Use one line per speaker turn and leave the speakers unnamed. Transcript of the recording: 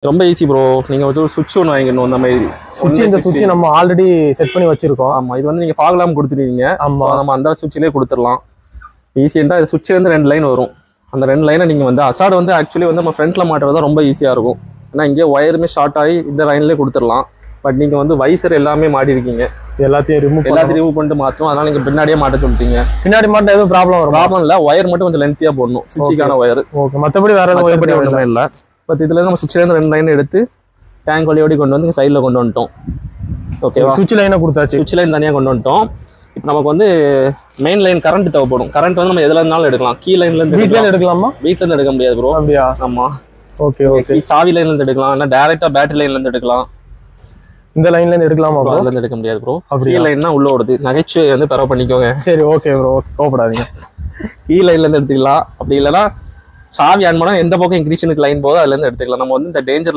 ரொம்ப easy bro. நீங்க வந்து ஒரு சுவிட்ச் ஒன்று வாங்கிக்கணும். இந்த மாதிரி
இந்த சுவிட்ச் நம்ம ஆல்ரெடி செட் பண்ணி வச்சிருக்கோம்.
ஆமா, இது வந்து நீங்க ஃபாக் லேம்ப் கொடுத்துருவீங்க.
ஆமா,
நம்ம அந்த சுவிட்சிலே கொடுத்துடலாம். ஈஸியா இது சுவிட்ச்ல இருந்து 2 லைன் வரும். அந்த 2 லைனை நீங்க வந்து அசாட் வந்து ஆக்சுவலி வந்து நம்ம ஃப்ரண்ட்ல மாட்டுறது ரொம்ப ஈஸியா இருக்கும். ஏன்னா இங்கே ஒயருமே ஷார்ட் ஆகி இந்த லைன்லேயே கொடுத்துடலாம். பட் நீங்க வந்து வைசர் எல்லாமே மாட்டி இருக்கீங்க.
எல்லாத்தையும் ரிமூவ்
பண்ணிட்டு மாற்றணும். அதனால நீங்க பின்னாடியே மாட்ட சொல்லிட்டீங்க.
பின்னாடி மாட்ட எதுவும் ப்ராப்ளம்
இல்லை. ஒயர் மட்டும் கொஞ்சம் லென்த்தியா போடணும். சுவிட்சுக்கான ஒயர்.
ஓகே, மற்றபடி வேற எதுவும்
ஒயர் இல்லை. பட் இதுல நம்ம சுவிட்ச்ல இருந்து 2 லைன் எடுத்து டேங்க் வழியோடி கொண்டு வந்து சைடில் கொண்டு வந்துட்டோம். ஓகேவா?
சுவிட்ச் லைனை கொடுத்தாச்சு.
சுவிட்ச் லைன் தனியாக கொண்டு வந்துட்டோம். இப்போ நமக்கு வந்து மெயின் லைன் கரண்ட் தேவைப்படும். கரண்ட் வந்து நம்ம எதுல இருந்தாலும் எடுக்கலாம். கீ லைன்ல இருந்து
வீட்ல எடுக்கலாமா?
வீட்ல இருந்து எடுக்க முடியாது ப்ரோ.
அப்படியா?
ஆமா.
Okay okay.
சாவி லைன்ல இருந்து எடுக்கலாம். இல்ல டைரக்டா பேட்டரி லைன்ல இருந்து எடுக்கலாம்.
இந்த லைன்ல இருந்து எடுக்கலாமா ப்ரோ?
அதுல இருந்து எடுக்க முடியாது ப்ரோ.
கீ
லைன்னா உள்ள ஓடுது. நகைச்சுவை வந்து பெற பண்ணிக்கோங்க.
சரி, ஓகே ப்ரோ. ஓகே, கோவப்படாதீங்க.
கீ லைன்ல இருந்து எடுத்துக்கலாம். அப்படி இல்லைன்னா சாவி ஆன் பண்ணா எந்த பக்கம் இன்க்ரீஷனுக்கு லைன் போதோ அதுல இருந்து எடுத்துக்கலாம். நம்ம வந்து இந்த டேஞ்சர்